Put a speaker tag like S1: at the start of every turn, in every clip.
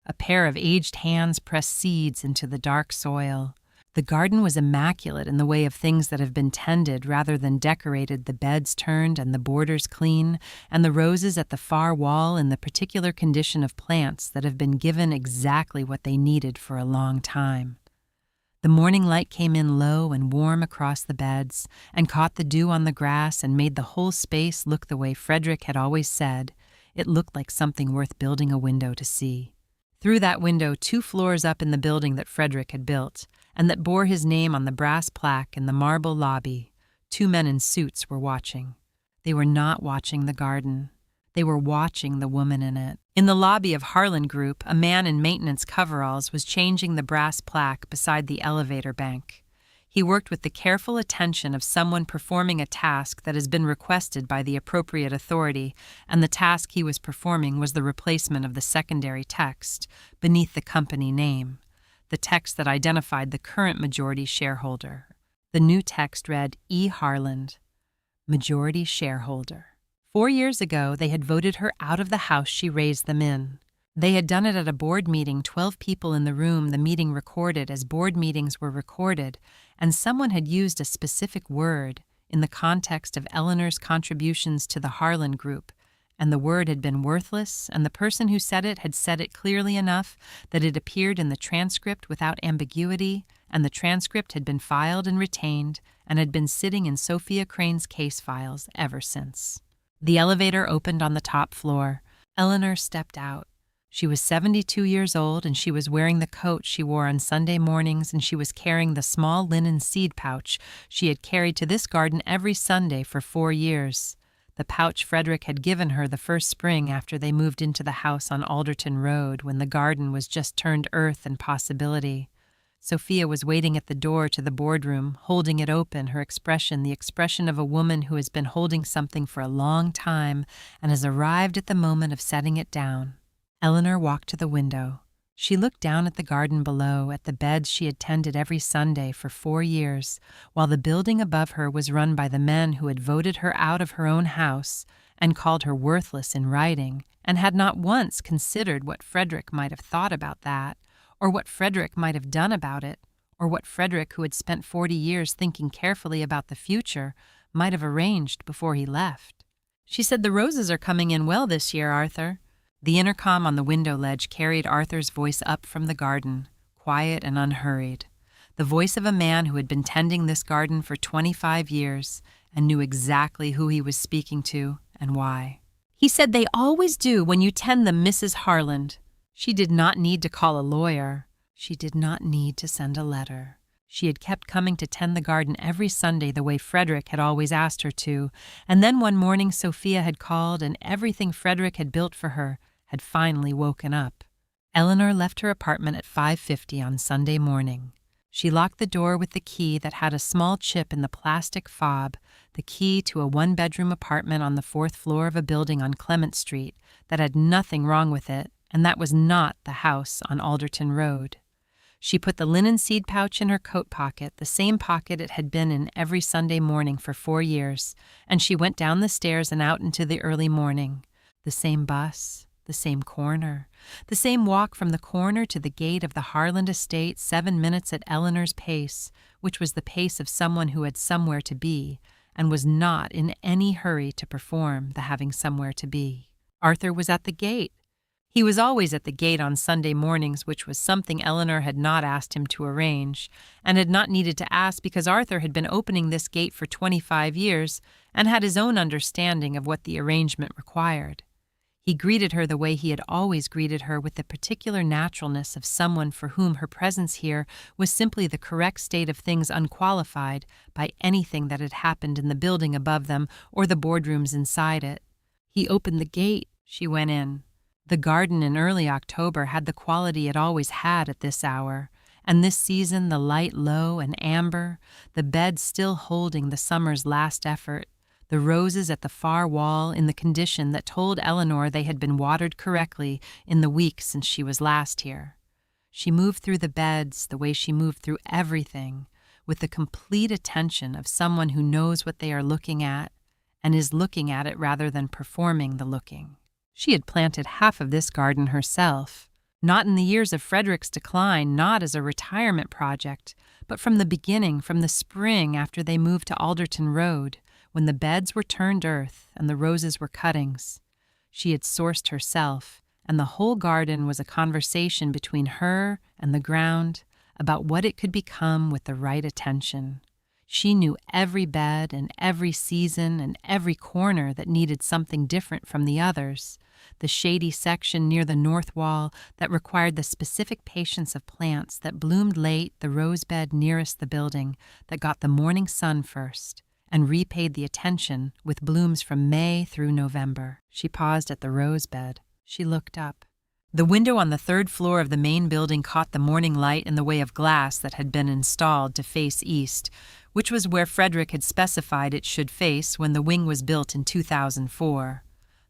S1: A pair of aged hands pressed seeds into the dark soil. The garden was immaculate in the way of things that have been tended rather than decorated, the beds turned and the borders clean, and the roses at the far wall in the particular condition of plants that have been given exactly what they needed for a long time. The morning light came in low and warm across the beds and caught the dew on the grass and made the whole space look the way Frederick had always said. It looked like something worth building a window to see. Through that window, 2 floors up in the building that Frederick had built, and that bore his name on the brass plaque in the marble lobby, 2 men in suits were watching. They were not watching the garden. They were watching the woman in it. In the lobby of Harlan Group, a man in maintenance coveralls was changing the brass plaque beside the elevator bank. He worked with the careful attention of someone performing a task that has been requested by the appropriate authority, and the task he was performing was the replacement of the secondary text beneath the company name, the text that identified the current majority shareholder. The new text read, E. Harland, majority shareholder. 4 years ago, they had voted her out of the house she raised them in. They had done it at a board meeting, 12 people in the room, the meeting recorded as board meetings were recorded, and someone had used a specific word in the context of Eleanor's contributions to the Harlan Group, and the word had been worthless, and the person who said it had said it clearly enough that it appeared in the transcript without ambiguity, and the transcript had been filed and retained and had been sitting in Sophia Crane's case files ever since. The elevator opened on the top floor. Eleanor stepped out. She was 72 years old, and she was wearing the coat she wore on Sunday mornings, and she was carrying the small linen seed pouch she had carried to this garden every Sunday for 4 years. The pouch Frederick had given her the first spring after they moved into the house on Alderton Road, when the garden was just turned earth and possibility. Sophia was waiting at the door to the boardroom, holding it open, her expression the expression of a woman who has been holding something for a long time and has arrived at the moment of setting it down. Eleanor walked to the window. She looked down at the garden below, at the beds she had tended every Sunday for 4 years, while the building above her was run by the men who had voted her out of her own house and called her worthless in writing, and had not once considered what Frederick might have thought about that, or what Frederick might have done about it, or what Frederick, who had spent 40 years thinking carefully about the future, might have arranged before he left. She said, "The roses are coming in well this year, Arthur." The intercom on the window ledge carried Arthur's voice up from the garden, quiet and unhurried. The voice of a man who had been tending this garden for 25 years and knew exactly who he was speaking to and why. He said, "They always do when you tend them, Mrs. Harland." She did not need to call a lawyer. She did not need to send a letter. She had kept coming to tend the garden every Sunday the way Frederick had always asked her to, and then one morning Sophia had called, and everything Frederick had built for her had finally woken up. Eleanor left her apartment at 5:50 on Sunday morning. She locked the door with the key that had a small chip in the plastic fob, the key to a 1-bedroom apartment on the 4th floor of a building on Clement Street that had nothing wrong with it, and that was not the house on Alderton Road. She put the linen seed pouch in her coat pocket, the same pocket it had been in every Sunday morning for 4 years, and she went down the stairs and out into the early morning. The same bus, the same corner, the same walk from the corner to the gate of the Harland estate, 7 minutes at Eleanor's pace, which was the pace of someone who had somewhere to be, and was not in any hurry to perform the having somewhere to be. Arthur was at the gate. He was always at the gate on Sunday mornings, which was something Eleanor had not asked him to arrange, and had not needed to ask because Arthur had been opening this gate for 25 years and had his own understanding of what the arrangement required. He greeted her the way he had always greeted her, with the particular naturalness of someone for whom her presence here was simply the correct state of things, unqualified by anything that had happened in the building above them or the boardrooms inside it. He opened the gate. She went in. The garden in early October had the quality it always had at this hour, and this season the light low and amber, the bed still holding the summer's last effort, the roses at the far wall in the condition that told Eleanor they had been watered correctly in the week since she was last here. She moved through the beds the way she moved through everything, with the complete attention of someone who knows what they are looking at and is looking at it rather than performing the looking. She had planted half of this garden herself. Not in the years of Frederick's decline, not as a retirement project, but from the beginning, from the spring after they moved to Alderton Road, when the beds were turned earth and the roses were cuttings. She had sourced herself, and the whole garden was a conversation between her and the ground about what it could become with the right attention. She knew every bed and every season and every corner that needed something different from the others, the shady section near the north wall that required the specific patience of plants that bloomed late, the rose bed nearest the building that got the morning sun first, and repaid the attention with blooms from May through November. She paused at the rose bed. She looked up. The window on the third floor of the main building caught the morning light in the way of glass that had been installed to face east, which was where Frederick had specified it should face when the wing was built in 2004.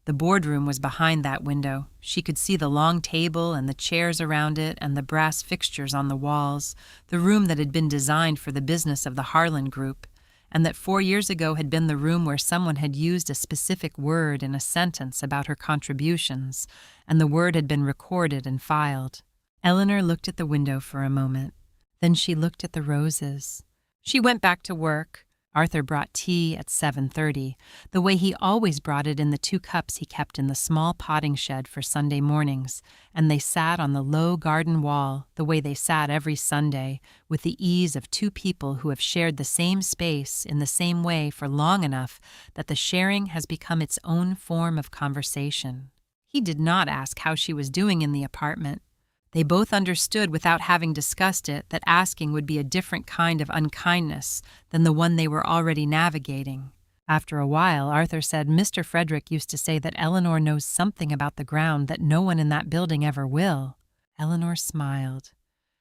S1: The boardroom was behind that window. She could see the long table and the chairs around it and the brass fixtures on the walls, the room that had been designed for the business of the Harlan Group, and that 4 years ago had been the room where someone had used a specific word in a sentence about her contributions, and the word had been recorded and filed. Eleanor looked at the window for a moment. Then she looked at the roses. She went back to work. Arthur brought tea at 7:30, the way he always brought it in the 2 cups he kept in the small potting shed for Sunday mornings, and they sat on the low garden wall the way they sat every Sunday, with the ease of 2 people who have shared the same space in the same way for long enough that the sharing has become its own form of conversation. He did not ask how she was doing in the apartment. They both understood without having discussed it that asking would be a different kind of unkindness than the one they were already navigating. After a while, Arthur said Mr. Frederick used to say that Eleanor knows something about the ground that no one in that building ever will. Eleanor smiled.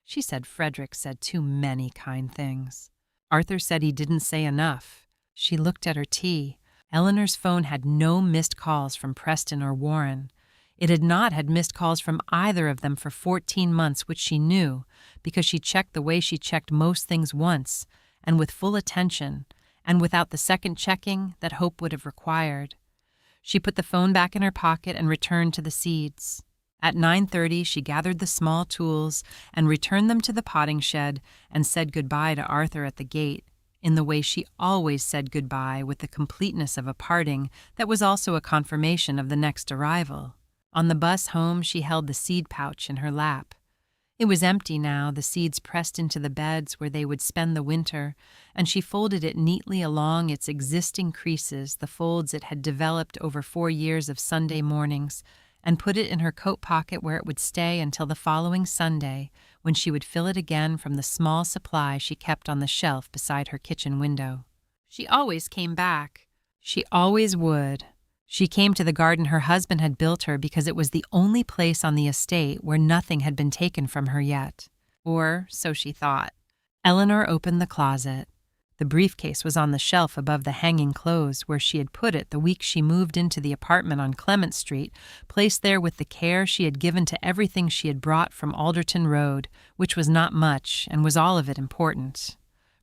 S1: She said Frederick said too many kind things. Arthur said he didn't say enough. She looked at her tea. Eleanor's phone had no missed calls from Preston or Warren. It had not had missed calls from either of them for 14 months, which she knew, because she checked the way she checked most things once, and with full attention, and without the second checking that hope would have required. She put the phone back in her pocket and returned to the seeds. At 9:30, she gathered the small tools and returned them to the potting shed and said goodbye to Arthur at the gate, in the way she always said goodbye, with the completeness of a parting that was also a confirmation of the next arrival. On the bus home, she held the seed pouch in her lap. It was empty now, the seeds pressed into the beds where they would spend the winter, and she folded it neatly along its existing creases, the folds it had developed over 4 years of Sunday mornings, and put it in her coat pocket where it would stay until the following Sunday, when she would fill it again from the small supply she kept on the shelf beside her kitchen window. She always came back. She always would. She came to the garden her husband had built her because it was the only place on the estate where nothing had been taken from her yet. Or so she thought. Eleanor opened the closet. The briefcase was on the shelf above the hanging clothes where she had put it the week she moved into the apartment on Clement Street, placed there with the care she had given to everything she had brought from Alderton Road, which was not much and was all of it important.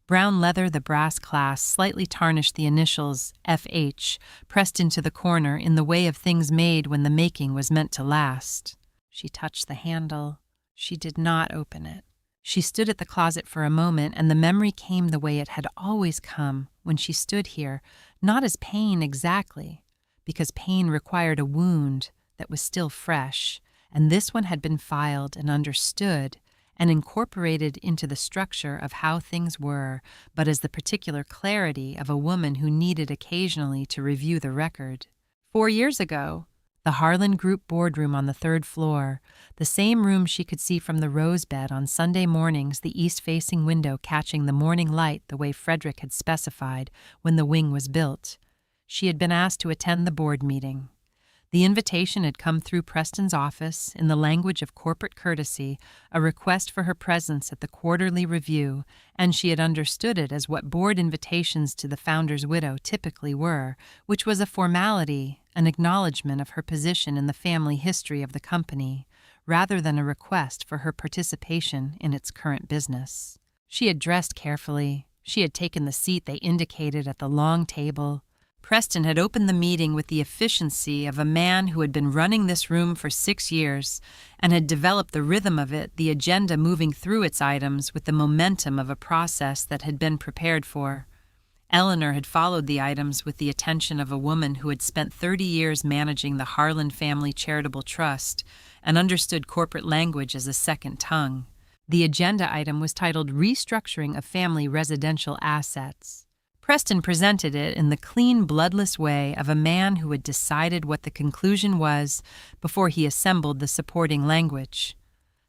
S1: Brown leather, the brass clasp, slightly tarnished the initials F.H., pressed into the corner in the way of things made when the making was meant to last. She touched the handle. She did not open it. She stood at the closet for a moment, and the memory came the way it had always come when she stood here, not as pain exactly, because pain required a wound that was still fresh, and this one had been filed and understood and incorporated into the structure of how things were, but as the particular clarity of a woman who needed occasionally to review the record. 4 years ago, the Harlan Group boardroom on the 3rd floor, the same room she could see from the rose bed on Sunday mornings, the east-facing window catching the morning light the way Frederick had specified when the wing was built. She had been asked to attend the board meeting. The invitation had come through Preston's office in the language of corporate courtesy, a request for her presence at the quarterly review, and she had understood it as what board invitations to the founder's widow typically were, which was a formality, an acknowledgement of her position in the family history of the company, rather than a request for her participation in its current business. She had dressed carefully. She had taken the seat they indicated at the long table. Preston had opened the meeting with the efficiency of a man who had been running this room for 6 years and had developed the rhythm of it, the agenda moving through its items with the momentum of a process that had been prepared for. Eleanor had followed the items with the attention of a woman who had spent 30 years managing the Harlan Family Charitable Trust and understood corporate language as a second tongue. The agenda item was titled Restructuring of Family Residential Assets. Preston presented it in the clean, bloodless way of a man who had decided what the conclusion was before he assembled the supporting language.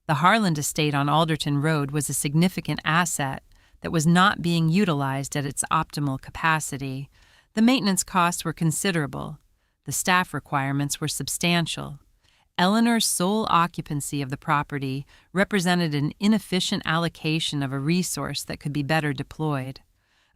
S1: The Harlan estate on Alderton Road was a significant asset that was not being utilized at its optimal capacity. The maintenance costs were considerable. The staff requirements were substantial. Eleanor's sole occupancy of the property represented an inefficient allocation of a resource that could be better deployed.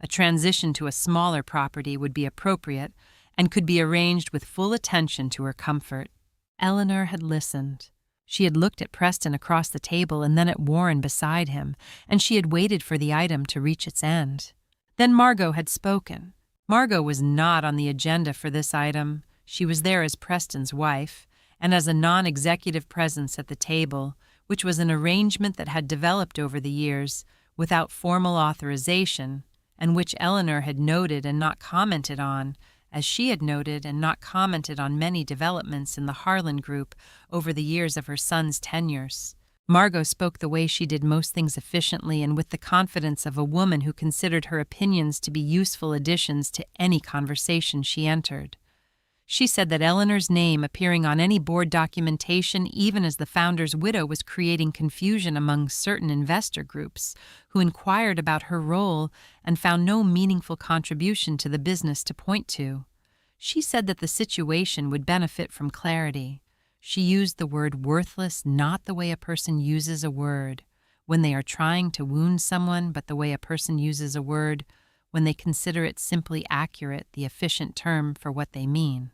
S1: A transition to a smaller property would be appropriate and could be arranged with full attention to her comfort. Eleanor had listened. She had looked at Preston across the table and then at Warren beside him, and she had waited for the item to reach its end. Then Margot had spoken. Margot was not on the agenda for this item. She was there as Preston's wife, and as a non-executive presence at the table, which was an arrangement that had developed over the years without formal authorization, and which Eleanor had noted and not commented on, as she had noted and not commented on many developments in the Harlan Group over the years of her son's tenures. Margot spoke the way she did most things efficiently and with the confidence of a woman who considered her opinions to be useful additions to any conversation she entered. She said that Eleanor's name appearing on any board documentation, even as the founder's widow, was creating confusion among certain investor groups who inquired about her role and found no meaningful contribution to the business to point to. She said that the situation would benefit from clarity. She used the word worthless not the way a person uses a word when they are trying to wound someone, but the way a person uses a word when they consider it simply accurate, the efficient term for what they mean.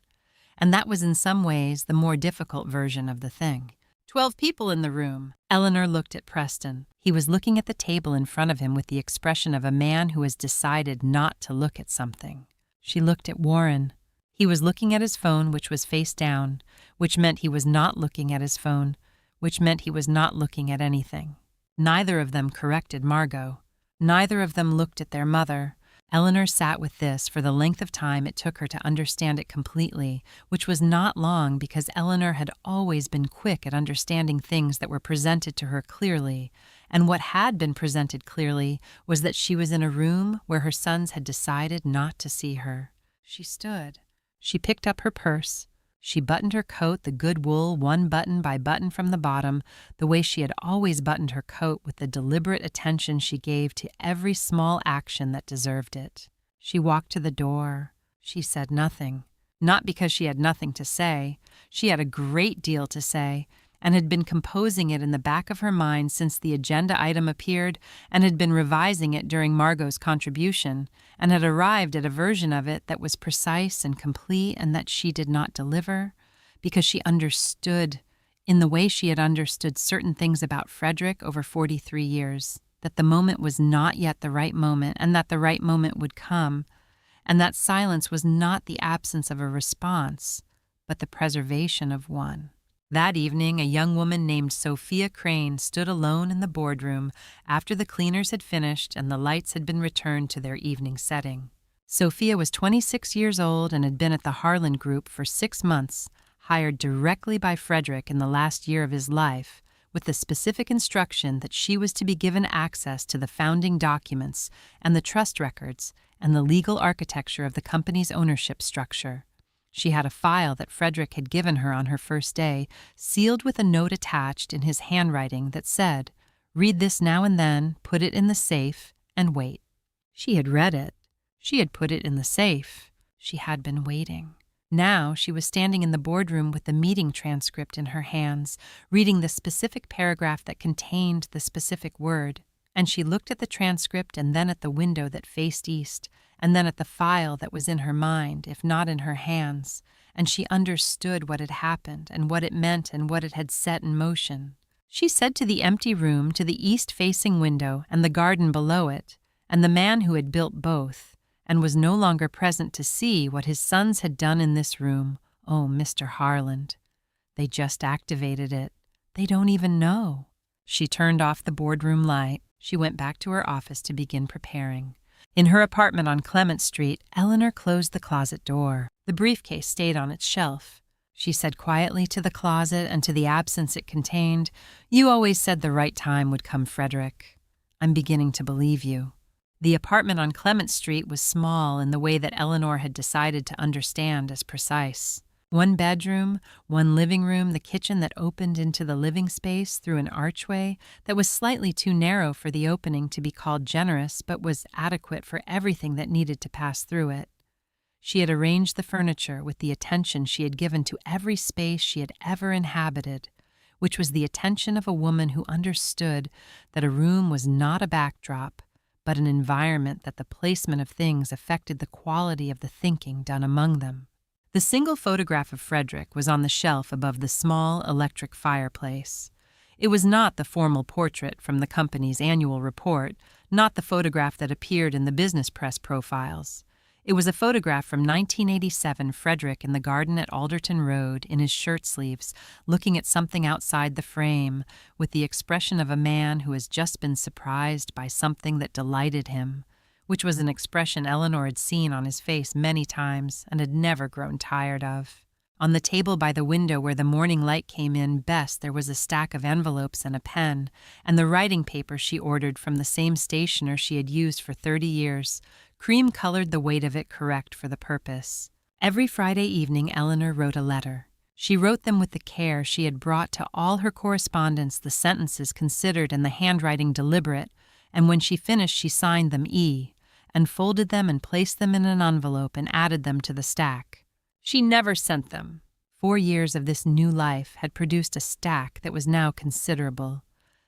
S1: And that was in some ways the more difficult version of the thing. 12 people in the room. Eleanor looked at Preston. He was looking at the table in front of him with the expression of a man who has decided not to look at something. She looked at Warren. He was looking at his phone, which was face down, which meant he was not looking at his phone, which meant he was not looking at anything. Neither of them corrected Margot. Neither of them looked at their mother. Eleanor sat with this for the length of time it took her to understand it completely, which was not long because Eleanor had always been quick at understanding things that were presented to her clearly, and what had been presented clearly was that she was in a room where her sons had decided not to see her. She stood. She picked up her purse. She buttoned her coat, the good wool, one button by button from the bottom, the way she had always buttoned her coat with the deliberate attention she gave to every small action that deserved it. She walked to the door. She said nothing. Not because she had nothing to say. She had a great deal to say, and had been composing it in the back of her mind since the agenda item appeared, and had been revising it during Margot's contribution, and had arrived at a version of it that was precise and complete and that she did not deliver, because she understood, in the way she had understood certain things about Frederick over 43 years, that the moment was not yet the right moment, and that the right moment would come, and that silence was not the absence of a response, but the preservation of one. That evening, a young woman named Sophia Crane stood alone in the boardroom after the cleaners had finished and the lights had been returned to their evening setting. Sophia was 26 years old and had been at the Harlan Group for 6 months, hired directly by Frederick in the last year of his life, with the specific instruction that she was to be given access to the founding documents and the trust records and the legal architecture of the company's ownership structure. She had a file that Frederick had given her on her first day, sealed with a note attached in his handwriting that said, "Read this now and then, put it in the safe, and wait." She had read it. She had put it in the safe. She had been waiting. Now she was standing in the boardroom with the meeting transcript in her hands, reading the specific paragraph that contained the specific word, and she looked at the transcript and then at the window that faced east, and then at the file that was in her mind, if not in her hands, and she understood what had happened and what it meant and what it had set in motion. She said to the empty room, to the east-facing window and the garden below it, and the man who had built both, and was no longer present to see what his sons had done in this room. Oh, Mr. Harland. They just activated it. They don't even know. She turned off the boardroom light. She went back to her office to begin preparing. In her apartment on Clement Street, Eleanor closed the closet door. The briefcase stayed on its shelf. She said quietly to the closet and to the absence it contained, "You always said the right time would come, Frederick. I'm beginning to believe you." The apartment on Clement Street was small in the way that Eleanor had decided to understand as precise. One bedroom, one living room, the kitchen that opened into the living space through an archway that was slightly too narrow for the opening to be called generous, but was adequate for everything that needed to pass through it. She had arranged the furniture with the attention she had given to every space she had ever inhabited, which was the attention of a woman who understood that a room was not a backdrop, but an environment, that the placement of things affected the quality of the thinking done among them. The single photograph of Frederick was on the shelf above the small electric fireplace. It was not the formal portrait from the company's annual report, not the photograph that appeared in the business press profiles. It was a photograph from 1987, Frederick in the garden at Alderton Road, in his shirt sleeves, looking at something outside the frame, with the expression of a man who has just been surprised by something that delighted him, which was an expression Eleanor had seen on his face many times and had never grown tired of. On the table by the window where the morning light came in best there was a stack of envelopes and a pen, and the writing paper she ordered from the same stationer she had used for 30 years, cream-colored, the weight of it correct for the purpose. Every Friday evening Eleanor wrote a letter. She wrote them with the care she had brought to all her correspondence, the sentences considered and the handwriting deliberate, and when she finished she signed them E, and folded them and placed them in an envelope and added them to the stack. She never sent them. 4 years of this new life had produced a stack that was now considerable,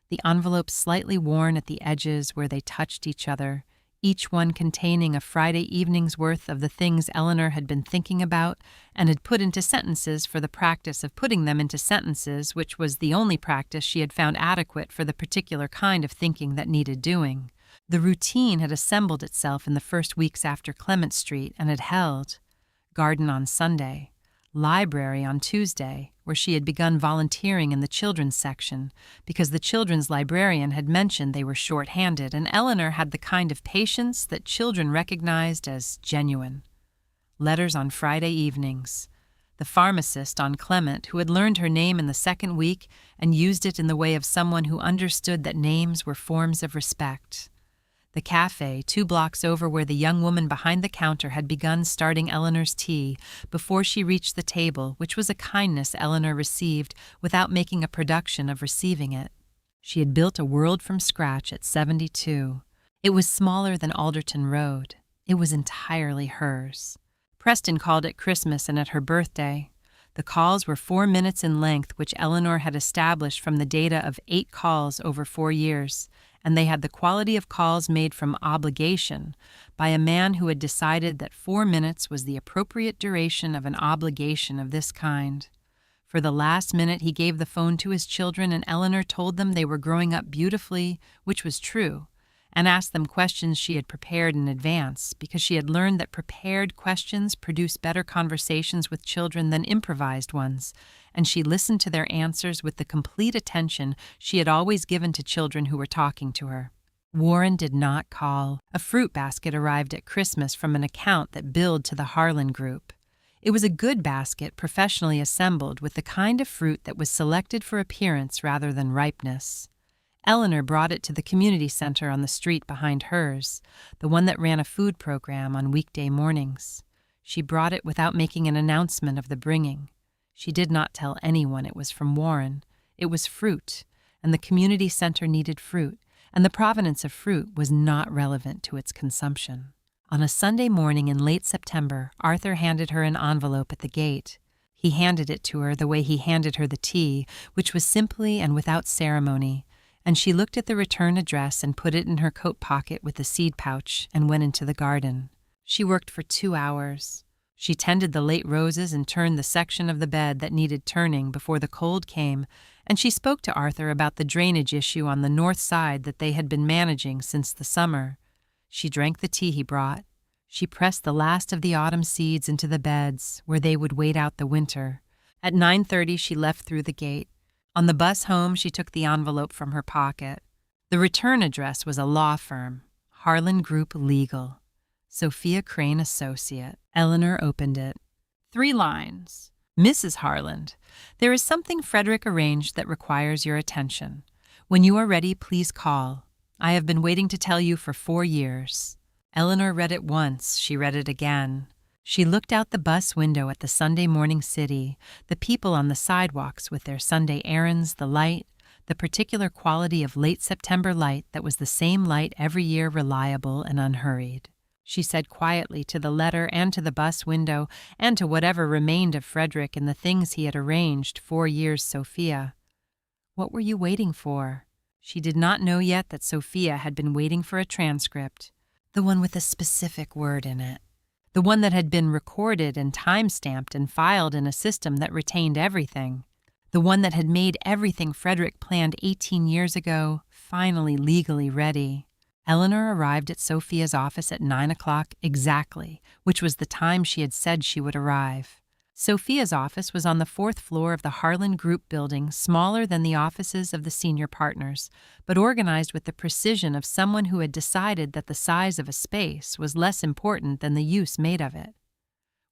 S1: the envelopes slightly worn at the edges where they touched each other, each one containing a Friday evening's worth of the things Eleanor had been thinking about and had put into sentences for the practice of putting them into sentences, which was the only practice she had found adequate for the particular kind of thinking that needed doing. The routine had assembled itself in the first weeks after Clement Street and had held garden on Sunday, library on Tuesday, where she had begun volunteering in the children's section because the children's librarian had mentioned they were short-handed, and Eleanor had the kind of patience that children recognized as genuine. Letters on Friday evenings. The pharmacist on Clement, who had learned her name in the second week and used it in the way of someone who understood that names were forms of respect. The cafe 2 blocks over, where the young woman behind the counter had begun starting Eleanor's tea before she reached the table, which was a kindness Eleanor received without making a production of receiving it. She had built a world from scratch at 72. It was smaller than Alderton Road. It was entirely hers. Preston called it Christmas and at her birthday. The calls were 4 minutes in length, which Eleanor had established from the data of 8 calls over 4 years, and they had the quality of calls made from obligation by a man who had decided that 4 minutes was the appropriate duration of an obligation of this kind. For the last minute he gave the phone to his children, and Eleanor told them they were growing up beautifully, which was true, and asked them questions she had prepared in advance, because she had learned that prepared questions produce better conversations with children than improvised ones, and she listened to their answers with the complete attention she had always given to children who were talking to her. Warren did not call. A fruit basket arrived at Christmas from an account that billed to the Harlan Group. It was a good basket, professionally assembled, with the kind of fruit that was selected for appearance rather than ripeness. Eleanor brought it to the community center on the street behind hers, the one that ran a food program on weekday mornings. She brought it without making an announcement of the bringing. She did not tell anyone it was from Warren. It was fruit, and the community center needed fruit, and the provenance of fruit was not relevant to its consumption. On a Sunday morning in late September, Arthur handed her an envelope at the gate. He handed it to her the way he handed her the tea, which was simply and without ceremony, and she looked at the return address and put it in her coat pocket with the seed pouch and went into the garden. She worked for 2 hours. She tended the late roses and turned the section of the bed that needed turning before the cold came, and she spoke to Arthur about the drainage issue on the north side that they had been managing since the summer. She drank the tea he brought. She pressed the last of the autumn seeds into the beds, where they would wait out the winter. At 9:30, she left through the gate. On the bus home, she took the envelope from her pocket. The return address was a law firm, Harlan Group Legal. Sophia Crane Associate. Eleanor opened it. 3 lines. Mrs. Harland, there is something Frederick arranged that requires your attention. When you are ready, please call. I have been waiting to tell you for 4 years. Eleanor read it once. She read it again. She looked out the bus window at the Sunday morning city, the people on the sidewalks with their Sunday errands, the light, the particular quality of late September light that was the same light every year, reliable and unhurried. She said quietly to the letter and to the bus window and to whatever remained of Frederick and the things he had arranged 4 years, Sophia. What were you waiting for? She did not know yet that Sophia had been waiting for a transcript, the one with a specific word in it, the one that had been recorded and time-stamped and filed in a system that retained everything, the one that had made everything Frederick planned 18 years ago finally legally ready. Eleanor arrived at Sophia's office at 9 o'clock exactly, which was the time she had said she would arrive. Sophia's office was on the 4th floor of the Harlan Group building, smaller than the offices of the senior partners, but organized with the precision of someone who had decided that the size of a space was less important than the use made of it.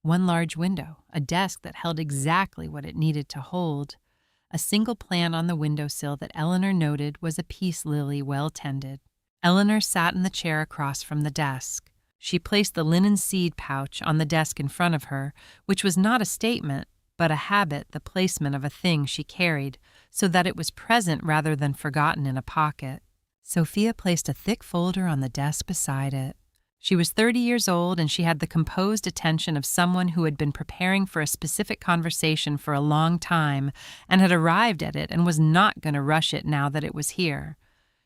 S1: One large window, a desk that held exactly what it needed to hold. A single plant on the windowsill that Eleanor noted was a peace lily well tended. Eleanor sat in the chair across from the desk. She placed the linen seed pouch on the desk in front of her, which was not a statement, but a habit, the placement of a thing she carried, so that it was present rather than forgotten in a pocket. Sophia placed a thick folder on the desk beside it. She was 30 years old, and she had the composed attention of someone who had been preparing for a specific conversation for a long time and had arrived at it and was not going to rush it now that it was here.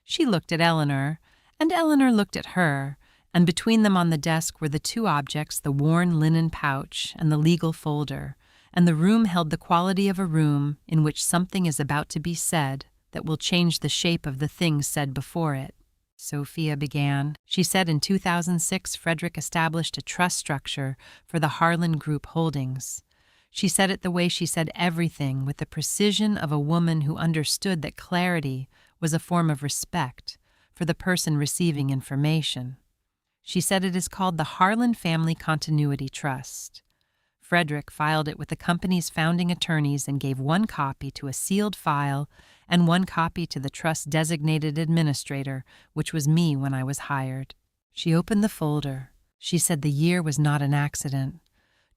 S1: She looked at Eleanor, and Eleanor looked at her, and between them on the desk were the 2 objects, the worn linen pouch and the legal folder, and the room held the quality of a room in which something is about to be said that will change the shape of the thing said before it. Sophia began. She said in 2006 Frederick established a trust structure for the Harlan Group holdings. She said it the way she said everything, with the precision of a woman who understood that clarity was a form of respect for the person receiving information. She said it is called the Harlan Family Continuity Trust. Frederick filed it with the company's founding attorneys and gave 1 copy to a sealed file and 1 copy to the trust's designated administrator, which was me when I was hired. She opened the folder. She said the year was not an accident.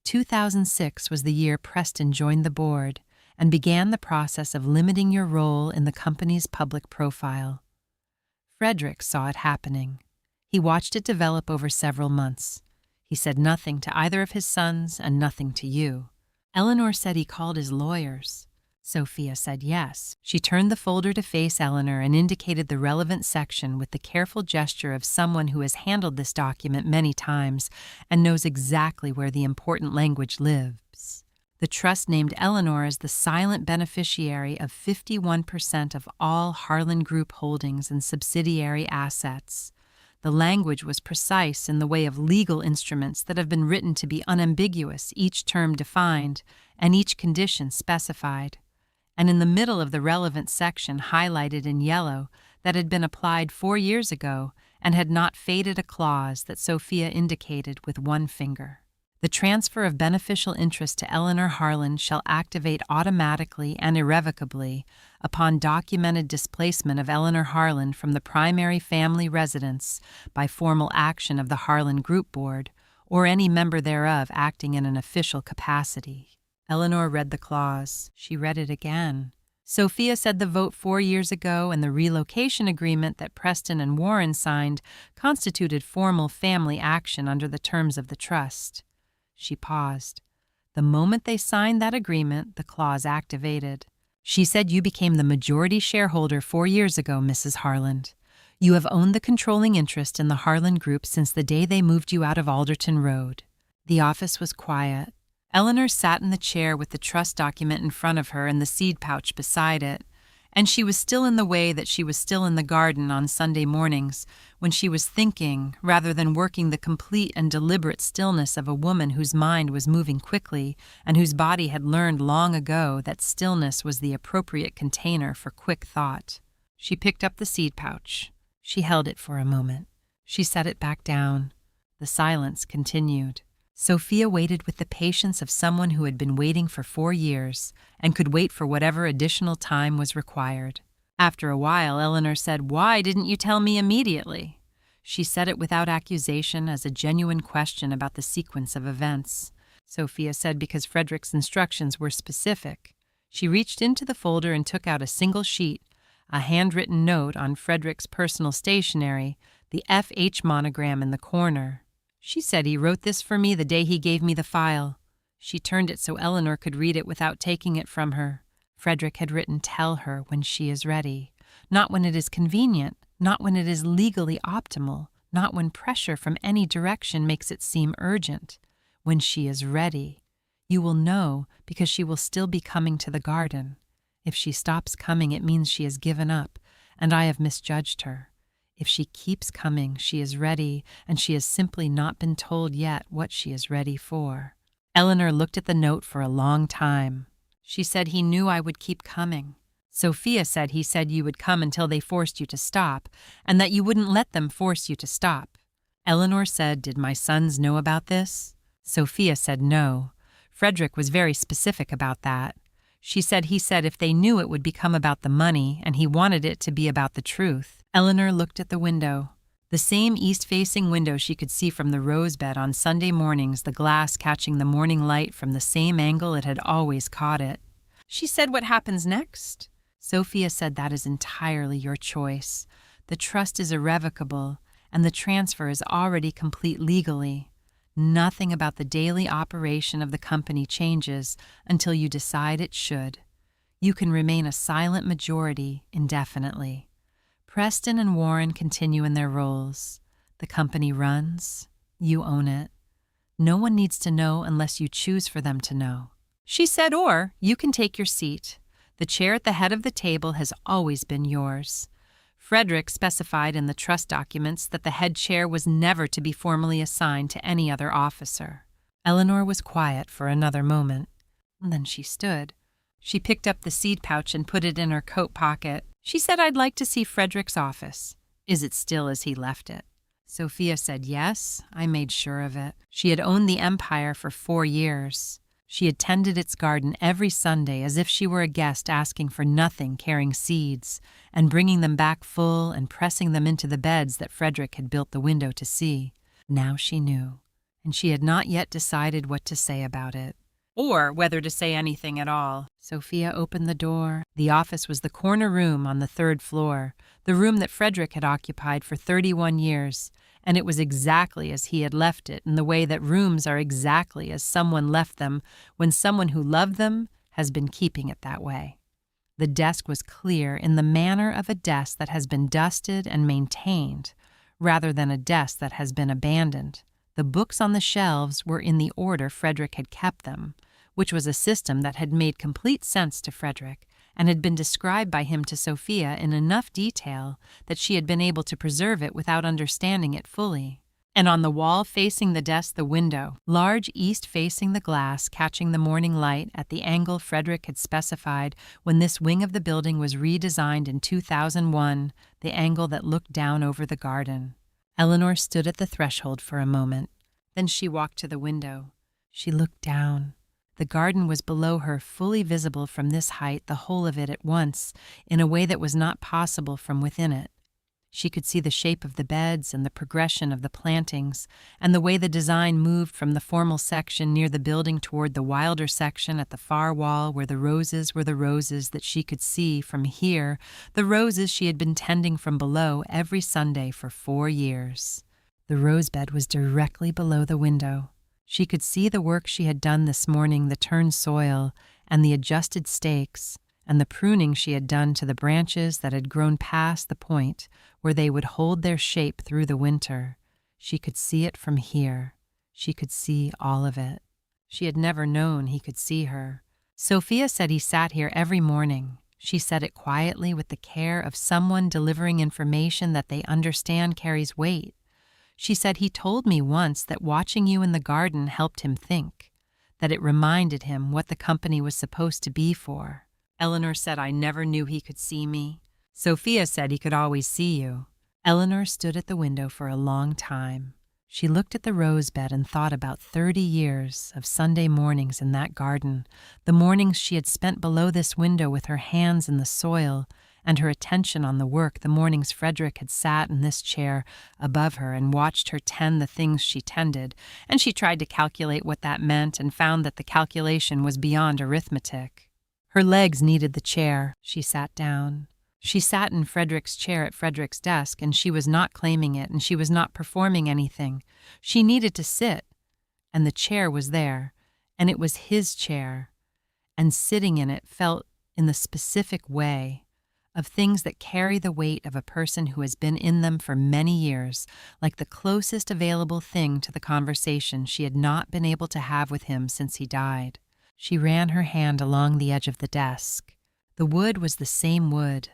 S1: 2006 was the year Preston joined the board and began the process of limiting your role in the company's public profile. Frederick saw it happening. He watched it develop over several months. He said nothing to either of his sons and nothing to you. Eleanor said he called his lawyers. Sophia said yes. She turned the folder to face Eleanor and indicated the relevant section with the careful gesture of someone who has handled this document many times and knows exactly where the important language lives. The trust named Eleanor as the silent beneficiary of 51% of all Harlan Group holdings and subsidiary assets. The language was precise in the way of legal instruments that have been written to be unambiguous, each term defined, and each condition specified. And in the middle of the relevant section, highlighted in yellow, that had been applied 4 years ago and had not faded, a clause that Sophia indicated with 1 finger. The transfer of beneficial interest to Eleanor Harlan shall activate automatically and irrevocably upon documented displacement of Eleanor Harlan from the primary family residence by formal action of the Harlan Group Board or any member thereof acting in an official capacity. Eleanor read the clause. She read it again. Sophia said the vote 4 years ago and the relocation agreement that Preston and Warren signed constituted formal family action under the terms of the trust. She paused. The moment they signed that agreement, the clause activated. She said you became the majority shareholder 4 years ago, Mrs. Harland. You have owned the controlling interest in the Harlan Group since the day they moved you out of Alderton Road. The office was quiet. Eleanor sat in the chair with the trust document in front of her and the seed pouch beside it, And she was still in the way that she was still in the garden on Sunday mornings, when she was thinking rather than working the complete and deliberate stillness of a woman whose mind was moving quickly and whose body had learned long ago that stillness was the appropriate container for quick thought. She picked up the seed pouch. She held it for a moment. She set it back down. The silence continued. Sophia waited with the patience of someone who had been waiting for 4 years and could wait for whatever additional time was required. After a while, Eleanor said, "Why didn't you tell me immediately?" She said it without accusation, as a genuine question about the sequence of events. Sophia said because Frederick's instructions were specific. She reached into the folder and took out a single sheet, a handwritten note on Frederick's personal stationery, the F.H. monogram in the corner. She said he wrote this for me the day he gave me the file. She turned it so Eleanor could read it without taking it from her. Frederick had written, "Tell her when she is ready. Not when it is convenient, not when it is legally optimal, not when pressure from any direction makes it seem urgent. When she is ready. You will know because she will still be coming to the garden. If she stops coming, it means she has given up, and I have misjudged her. If she keeps coming, she is ready, and she has simply not been told yet what she is ready for." Eleanor looked at the note for a long time. She said he knew I would keep coming. Sophia said he said you would come until they forced you to stop, and that you wouldn't let them force you to stop. Eleanor said, "Did my sons know about this?" Sophia said no. Frederick was very specific about that. She said he said if they knew it would become about the money, and he wanted it to be about the truth. Eleanor looked at the window. The same east-facing window she could see from the rose bed on Sunday mornings, the glass catching the morning light from the same angle it had always caught it. She said, "What happens next?" Sophia said, "That is entirely your choice. The trust is irrevocable, and the transfer is already complete legally. Nothing about the daily operation of the company changes until you decide it should. You can remain a silent majority indefinitely. Preston and Warren continue in their roles. The company runs. You own it. No one needs to know unless you choose for them to know." She said, "Or you can take your seat. The chair at the head of the table has always been yours." Frederick specified in the trust documents that the head chair was never to be formally assigned to any other officer. Eleanor was quiet for another moment. Then she stood. She picked up the seed pouch and put it in her coat pocket. She said, "I'd like to see Frederick's office. Is it still as he left it?" Sophia said, "Yes, I made sure of it." She had owned the empire for 4 years. She had tended its garden every Sunday as if she were a guest asking for nothing, carrying seeds, and bringing them back full and pressing them into the beds that Frederick had built the window to see. Now she knew, and she had not yet decided what to say about it, or whether to say anything at all. Sophia opened the door. The office was the corner room on the 3rd floor, the room that Frederick had occupied for 31 years, and it was exactly as he had left it, in the way that rooms are exactly as someone left them when someone who loved them has been keeping it that way. The desk was clear in the manner of a desk that has been dusted and maintained, rather than a desk that has been abandoned. The books on the shelves were in the order Frederick had kept them, which was a system that had made complete sense to Frederick and had been described by him to Sophia in enough detail that she had been able to preserve it without understanding it fully. And on the wall facing the desk, the window, large east facing the glass, catching the morning light at the angle Frederick had specified when this wing of the building was redesigned in 2001, the angle that looked down over the garden. Eleanor stood at the threshold for a moment. Then she walked to the window. She looked down. The garden was below her, fully visible from this height, the whole of it at once, in a way that was not possible from within it. She could see the shape of the beds and the progression of the plantings, and the way the design moved from the formal section near the building toward the wilder section at the far wall where the roses were the roses that she could see from here, the roses she had been tending from below every Sunday for 4 years. The rosebed was directly below the window. She could see the work she had done this morning, the turned soil, and the adjusted stakes, and the pruning she had done to the branches that had grown past the point where they would hold their shape through the winter. She could see it from here. She could see all of it. She had never known he could see her. Sophia said he sat here every morning. She said it quietly with the care of someone delivering information that they understand carries weight. She said, "He told me once that watching you in the garden helped him think, that it reminded him what the company was supposed to be for." Eleanor said, "I never knew he could see me." Sophia said he could always see you. Eleanor stood at the window for a long time. She looked at the rose bed and thought about 30 years of Sunday mornings in that garden, the mornings she had spent below this window with her hands in the soil and her attention on the work, the mornings Frederick had sat in this chair above her and watched her tend the things she tended, and she tried to calculate what that meant and found that the calculation was beyond arithmetic. Her legs needed the chair. She sat down. She sat in Frederick's chair at Frederick's desk, and she was not claiming it, and she was not performing anything. She needed to sit, and the chair was there, and it was his chair, and sitting in it felt in the specific way of things that carry the weight of a person who has been in them for many years, like the closest available thing to the conversation she had not been able to have with him since he died. She ran her hand along the edge of the desk. The wood was the same wood.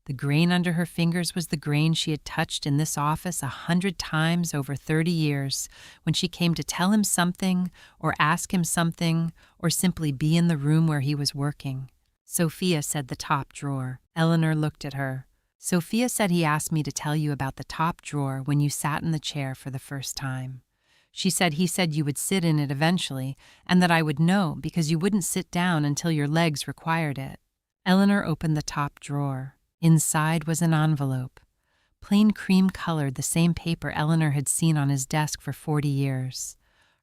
S1: The grain under her fingers was the grain she had touched in this office 100 times over 30 years when she came to tell him something or ask him something or simply be in the room where he was working. Sophia said the top drawer. Eleanor looked at her. Sophia said he asked me to tell you about the top drawer when you sat in the chair for the first time. She said he said you would sit in it eventually and that I would know because you wouldn't sit down until your legs required it. Eleanor opened the top drawer. Inside was an envelope, plain cream-colored, the same paper Eleanor had seen on his desk for 40 years.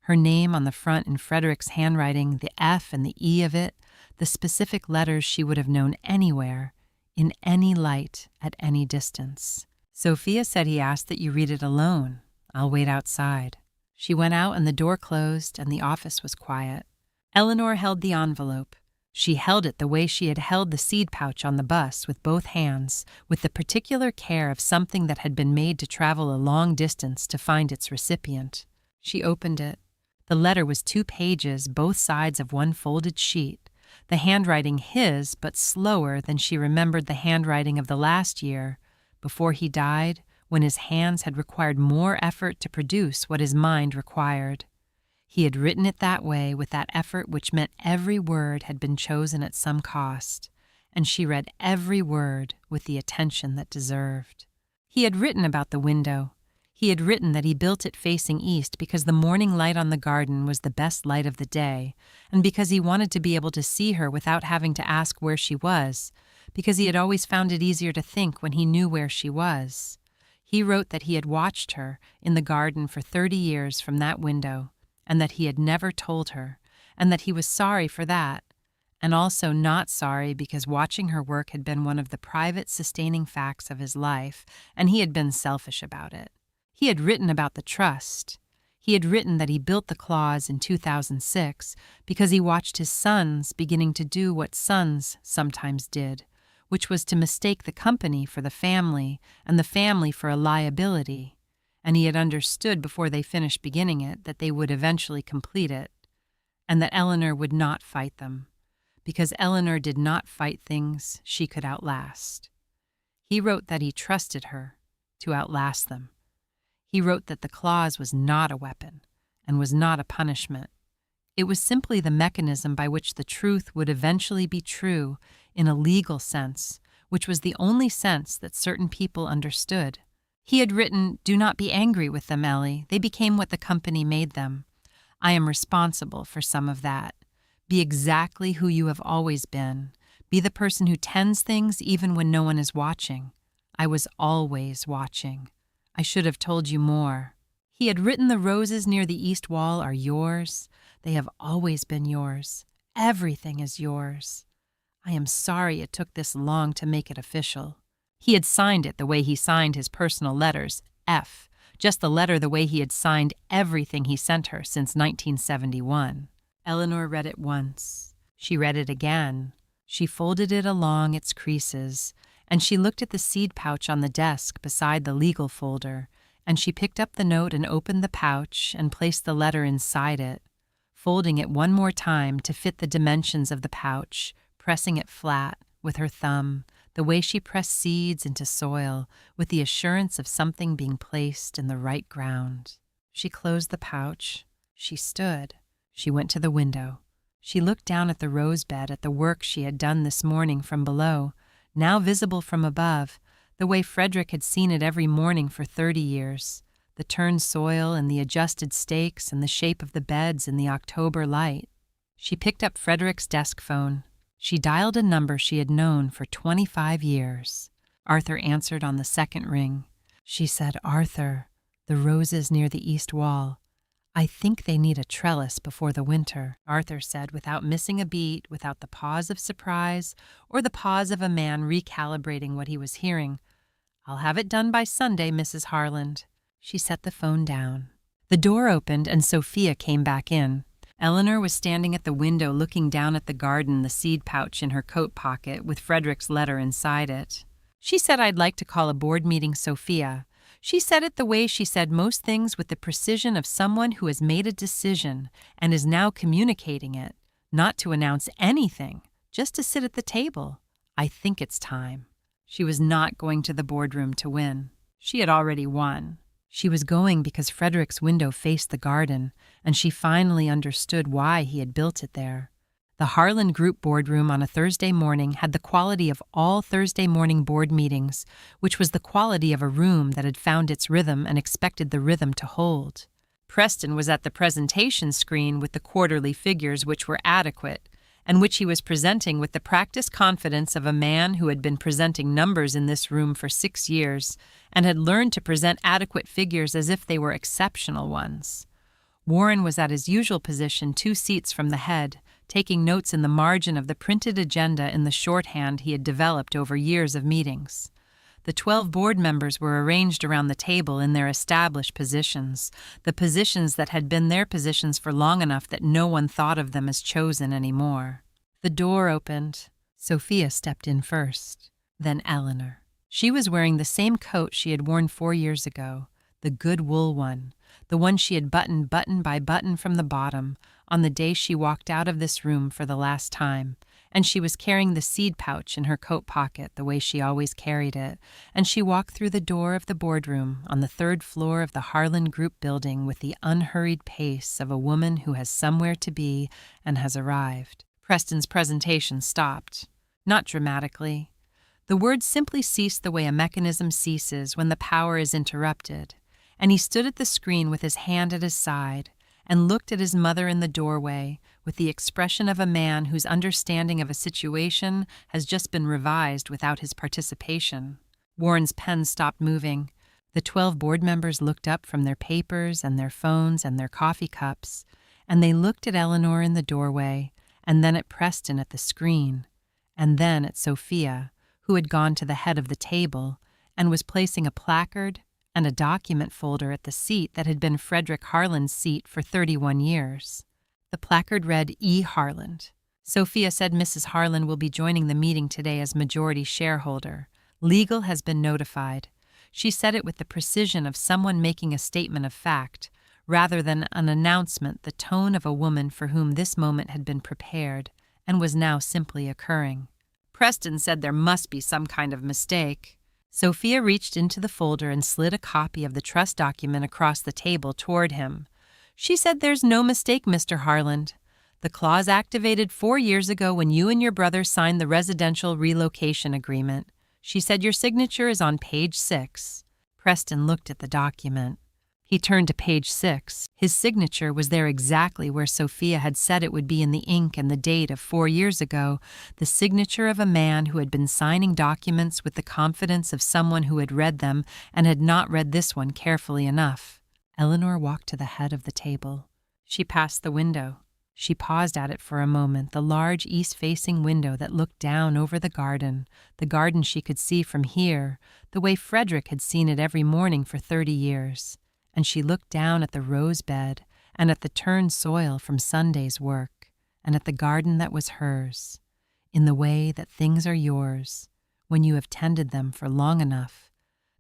S1: Her name on the front in Frederick's handwriting, the F and the E of it, the specific letters she would have known anywhere, in any light, at any distance. Sophia said he asked that you read it alone. I'll wait outside. She went out and the door closed and the office was quiet. Eleanor held the envelope. She held it the way she had held the seed pouch on the bus, with both hands, with the particular care of something that had been made to travel a long distance to find its recipient. She opened it. The letter was 2 pages, both sides of one folded sheet, the handwriting his, but slower than she remembered the handwriting of the last year, before he died, when his hands had required more effort to produce what his mind required. He had written it that way, with that effort which meant every word had been chosen at some cost, and she read every word with the attention that deserved. He had written about the window. He had written that he built it facing east because the morning light on the garden was the best light of the day, and because he wanted to be able to see her without having to ask where she was, because he had always found it easier to think when he knew where she was. He wrote that he had watched her in the garden for 30 years from that window, and that he had never told her, and that he was sorry for that, and also not sorry because watching her work had been one of the private sustaining facts of his life, and he had been selfish about it. He had written about the trust. He had written that he built the clause in 2006 because he watched his sons beginning to do what sons sometimes did, which was to mistake the company for the family and the family for a liability. And he had understood before they finished beginning it that they would eventually complete it, and that Eleanor would not fight them, because Eleanor did not fight things she could outlast. He wrote that he trusted her to outlast them. He wrote that the clause was not a weapon and was not a punishment. It was simply the mechanism by which the truth would eventually be true in a legal sense, which was the only sense that certain people understood. He had written, "Do not be angry with them, Ellie. They became what the company made them. I am responsible for some of that. Be exactly who you have always been. Be the person who tends things even when no one is watching. I was always watching. I should have told you more." He had written, "The roses near the east wall are yours. They have always been yours. Everything is yours. I am sorry it took this long to make it official." He had signed it the way he signed his personal letters, F, just the letter the way he had signed everything he sent her since 1971. Eleanor read it once. She read it again. She folded it along its creases, and she looked at the seed pouch on the desk beside the legal folder, and she picked up the note and opened the pouch and placed the letter inside it, folding it one more time to fit the dimensions of the pouch, pressing it flat with her thumb, the way she pressed seeds into soil with the assurance of something being placed in the right ground. She closed the pouch. She stood. She went to the window. She looked down at the rose bed, at the work she had done this morning from below, now visible from above, the way Frederick had seen it every morning for 30 years, the turned soil and the adjusted stakes and the shape of the beds in the October light. She picked up Frederick's desk phone. She dialed a number she had known for 25 years. Arthur answered on the second ring. She said, "Arthur, the roses near the east wall. I think they need a trellis before the winter," Arthur said without missing a beat, without the pause of surprise or the pause of a man recalibrating what he was hearing. "I'll have it done by Sunday, Mrs. Harland." She set the phone down. The door opened and Sophia came back in. Eleanor was standing at the window looking down at the garden, the seed pouch in her coat pocket with Frederick's letter inside it. "She said I'd like to call a board meeting, Sophia. She said it the way she said most things, with the precision of someone who has made a decision and is now communicating it, not to announce anything, just to sit at the table. I think it's time." She was not going to the boardroom to win. She had already won. She was going because Frederick's window faced the garden, and she finally understood why he had built it there. The Harlan Group boardroom on a Thursday morning had the quality of all Thursday morning board meetings, which was the quality of a room that had found its rhythm and expected the rhythm to hold. Preston was at the presentation screen with the quarterly figures, which were adequate, and which he was presenting with the practiced confidence of a man who had been presenting numbers in this room for 6 years and had learned to present adequate figures as if they were exceptional ones. Warren was at his usual position 2 seats from the head, taking notes in the margin of the printed agenda in the shorthand he had developed over years of meetings. The 12 board members were arranged around the table in their established positions, the positions that had been their positions for long enough that no one thought of them as chosen anymore. The door opened. Sophia stepped in first, then Eleanor. She was wearing the same coat she had worn 4 years ago, the good wool one, the one she had buttoned button by button from the bottom on the day she walked out of this room for the last time, and she was carrying the seed pouch in her coat pocket the way she always carried it, and she walked through the door of the boardroom on the 3rd floor of the Harlan Group building with the unhurried pace of a woman who has somewhere to be and has arrived. Preston's presentation stopped. Not dramatically. The words simply ceased the way a mechanism ceases when the power is interrupted, and he stood at the screen with his hand at his side and looked at his mother in the doorway with the expression of a man whose understanding of a situation has just been revised without his participation. Warren's pen stopped moving. The 12 board members looked up from their papers and their phones and their coffee cups, and they looked at Eleanor in the doorway, and then at Preston at the screen, and then at Sophia, who had gone to the head of the table and was placing a placard and a document folder at the seat that had been Frederick Harlan's seat for 31 years. The placard read, E. Harland. Sophia said Mrs. Harlan will be joining the meeting today as majority shareholder. Legal has been notified. She said it with the precision of someone making a statement of fact, rather than an announcement, the tone of a woman for whom this moment had been prepared and was now simply occurring. Preston said there must be some kind of mistake. Sophia reached into the folder and slid a copy of the trust document across the table toward him. She said, "There's no mistake, Mr. Harland. The clause activated 4 years ago when you and your brother signed the residential relocation agreement. She said your signature is on page 6. Preston looked at the document. He turned to page 6. His signature was there exactly where Sophia had said it would be in the ink and the date of 4 years ago, the signature of a man who had been signing documents with the confidence of someone who had read them and had not read this one carefully enough. Eleanor walked to the head of the table. She passed the window. She paused at it for a moment, the large east-facing window that looked down over the garden she could see from here, the way Frederick had seen it every morning for 30 years. And she looked down at the rose bed and at the turned soil from Sunday's work and at the garden that was hers, in the way that things are yours when you have tended them for long enough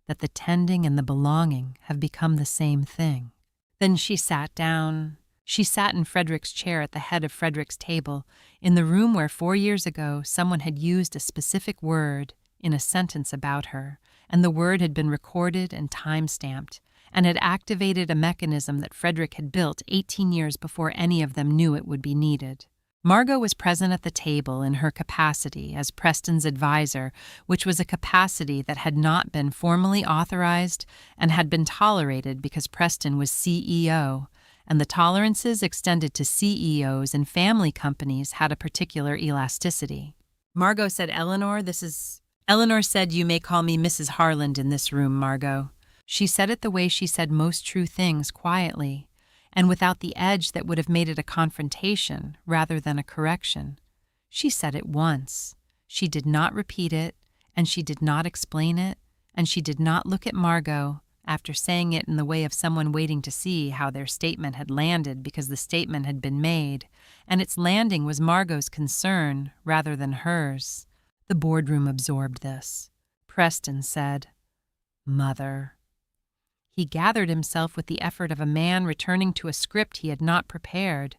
S1: that the tending and the belonging have become the same thing. Then she sat down. She sat in Frederick's chair at the head of Frederick's table, in the room where 4 years ago someone had used a specific word in a sentence about her, and the word had been recorded and time-stamped, and had activated a mechanism that Frederick had built 18 years before any of them knew it would be needed. Margot was present at the table in her capacity as Preston's advisor, which was a capacity that had not been formally authorized and had been tolerated because Preston was CEO, and the tolerances extended to CEOs and family companies had a particular elasticity. Margot said, Eleanor said you may call me Mrs. Harland in this room, Margot. She said it the way she said most true things, quietly, and without the edge that would have made it a confrontation rather than a correction. She said it once. She did not repeat it, and she did not explain it, and she did not look at Margot after saying it in the way of someone waiting to see how their statement had landed because the statement had been made, and its landing was Margot's concern rather than hers. The boardroom absorbed this. Preston said, "Mother." He gathered himself with the effort of a man returning to a script he had not prepared.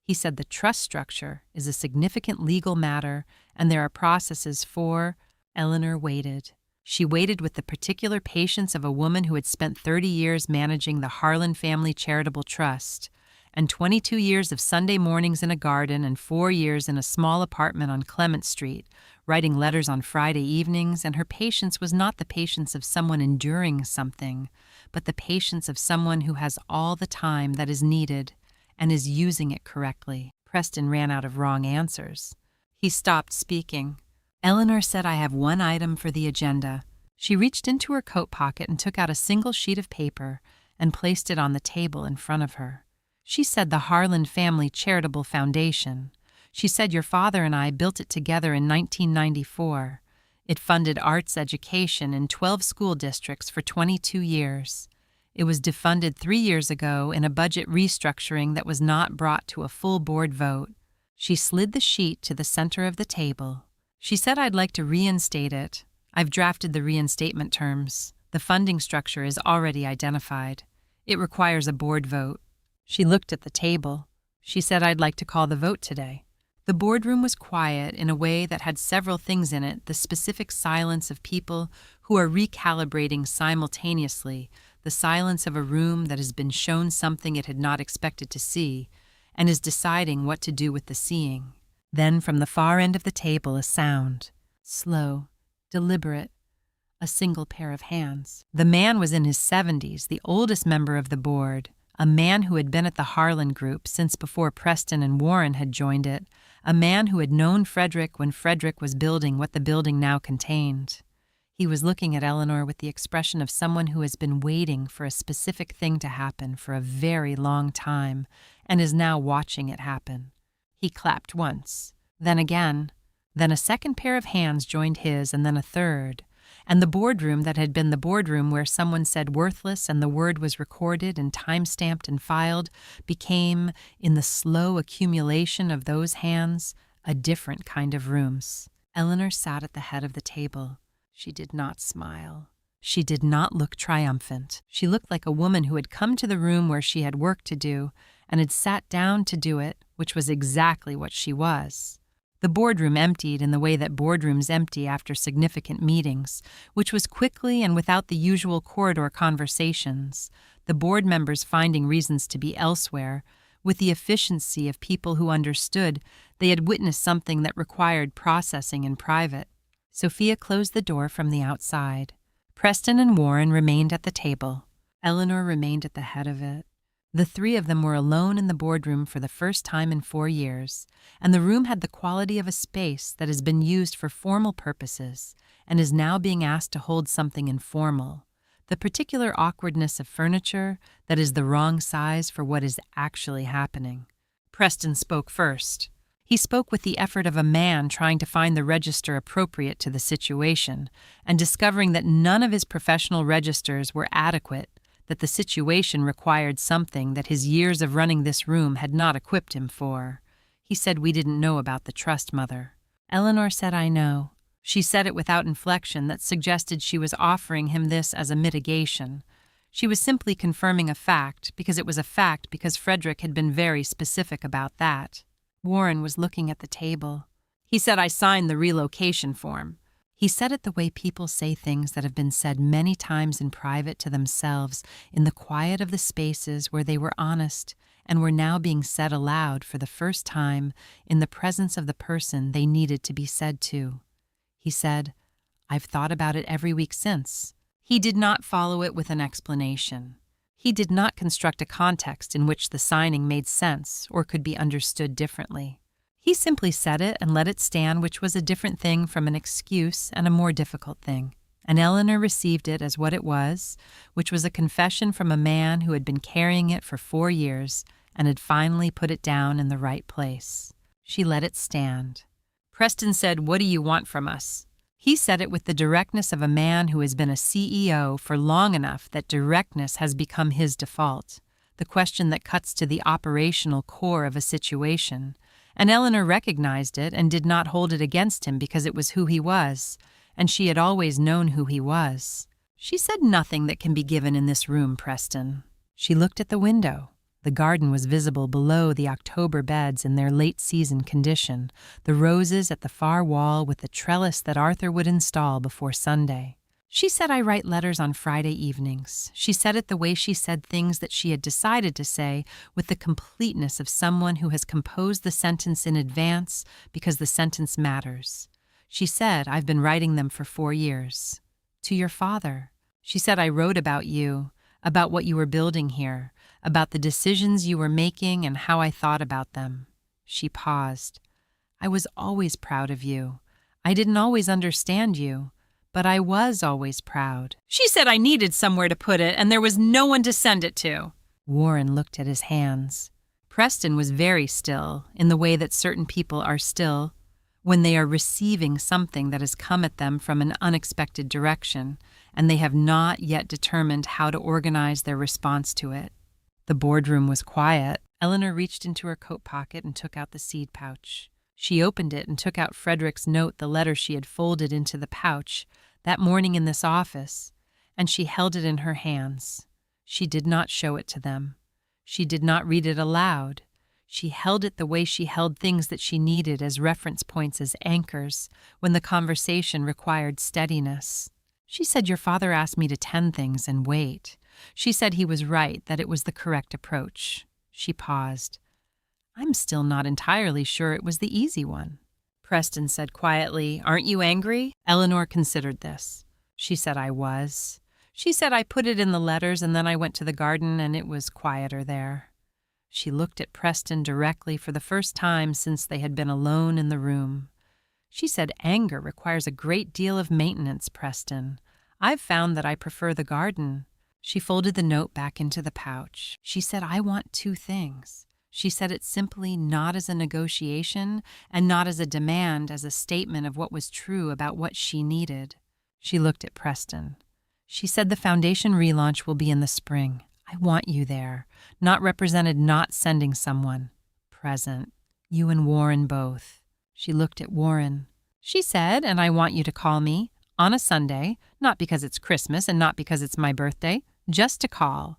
S1: He said the trust structure is a significant legal matter, and there are processes for— Eleanor waited. She waited with the particular patience of a woman who had spent 30 years managing the Harlan Family Charitable Trust, and 22 years of Sunday mornings in a garden and 4 years in a small apartment on Clement Street, writing letters on Friday evenings, and her patience was not the patience of someone enduring something, but the patience of someone who has all the time that is needed and is using it correctly. Preston ran out of wrong answers. He stopped speaking. Eleanor said, "I have one item for the agenda." She reached into her coat pocket and took out a single sheet of paper and placed it on the table in front of her. She said the Harlan Family Charitable Foundation. She said your father and I built it together in 1994. It funded arts education in 12 school districts for 22 years. It was defunded 3 years ago in a budget restructuring that was not brought to a full board vote. She slid the sheet to the center of the table. She said, "I'd like to reinstate it. I've drafted the reinstatement terms. The funding structure is already identified. It requires a board vote." She looked at the table. She said, "I'd like to call the vote today." The boardroom was quiet in a way that had several things in it: the specific silence of people who are recalibrating simultaneously, the silence of a room that has been shown something it had not expected to see, and is deciding what to do with the seeing. Then from the far end of the table a sound, slow, deliberate, a single pair of hands. The man was in his 70s, the oldest member of the board, a man who had been at the Harlan Group since before Preston and Warren had joined it, a man who had known Frederick when Frederick was building what the building now contained. He was looking at Eleanor with the expression of someone who has been waiting for a specific thing to happen for a very long time and is now watching it happen. He clapped once, then again, then a second pair of hands joined his, and then a third. And the boardroom that had been the boardroom where someone said worthless and the word was recorded and time-stamped and filed became, in the slow accumulation of those hands, a different kind of rooms. Eleanor sat at the head of the table. She did not smile. She did not look triumphant. She looked like a woman who had come to the room where she had work to do and had sat down to do it, which was exactly what she was. The boardroom emptied in the way that boardrooms empty after significant meetings, which was quickly and without the usual corridor conversations, the board members finding reasons to be elsewhere, with the efficiency of people who understood they had witnessed something that required processing in private. Sophia closed the door from the outside. Preston and Warren remained at the table. Eleanor remained at the head of it. The three of them were alone in the boardroom for the first time in 4 years, and the room had the quality of a space that has been used for formal purposes and is now being asked to hold something informal, the particular awkwardness of furniture that is the wrong size for what is actually happening. Preston spoke first. He spoke with the effort of a man trying to find the register appropriate to the situation and discovering that none of his professional registers were adequate, that the situation required something that his years of running this room had not equipped him for. He said, "We didn't know about the trust, Mother." Eleanor said, "I know." She said it without inflection that suggested she was offering him this as a mitigation. She was simply confirming a fact because it was a fact because Frederick had been very specific about that. Warren was looking at the table. He said, "I signed the relocation form." He said it the way people say things that have been said many times in private to themselves, in the quiet of the spaces where they were honest and were now being said aloud for the first time in the presence of the person they needed to be said to. He said, "I've thought about it every week since." He did not follow it with an explanation. He did not construct a context in which the signing made sense or could be understood differently. He simply said it and let it stand, which was a different thing from an excuse and a more difficult thing. And Eleanor received it as what it was, which was a confession from a man who had been carrying it for 4 years and had finally put it down in the right place. She let it stand. Preston said, "What do you want from us?" He said it with the directness of a man who has been a CEO for long enough that directness has become his default, the question that cuts to the operational core of a situation. And Eleanor recognized it and did not hold it against him because it was who he was, and she had always known who he was. She said, "Nothing that can be given in this room, Preston." She looked at the window. The garden was visible below the October beds in their late-season condition, the roses at the far wall with the trellis that Arthur would install before Sunday. She said, "I write letters on Friday evenings." She said it the way she said things that she had decided to say, with the completeness of someone who has composed the sentence in advance because the sentence matters. She said, "I've been writing them for 4 years. To your father." She said, "I wrote about you, about what you were building here, about the decisions you were making and how I thought about them." She paused. "I was always proud of you. I didn't always understand you, but I was always proud." She said, "I needed somewhere to put it, and there was no one to send it to." Warren looked at his hands. Preston was very still, in the way that certain people are still when they are receiving something that has come at them from an unexpected direction, and they have not yet determined how to organize their response to it. The boardroom was quiet. Eleanor reached into her coat pocket and took out the seed pouch. She opened it and took out Frederick's note, the letter she had folded into the pouch that morning in this office, and she held it in her hands. She did not show it to them. She did not read it aloud. She held it the way she held things that she needed as reference points, as anchors, when the conversation required steadiness. She said, "Your father asked me to tend things and wait." She said he was right, that it was the correct approach. She paused. "I'm still not entirely sure it was the easy one." Preston said quietly, "Aren't you angry?" Eleanor considered this. She said, "I was." She said, "I put it in the letters and then I went to the garden and it was quieter there." She looked at Preston directly for the first time since they had been alone in the room. She said, "Anger requires a great deal of maintenance, Preston. I've found that I prefer the garden." She folded the note back into the pouch. She said, "I want 2 things." She said it simply, not as a negotiation and not as a demand, as a statement of what was true about what she needed. She looked at Preston. She said, "The foundation relaunch will be in the spring. I want you there, not represented, not sending someone. Present. You and Warren both." She looked at Warren. She said, "And I want you to call me on a Sunday, not because it's Christmas and not because it's my birthday, just to call."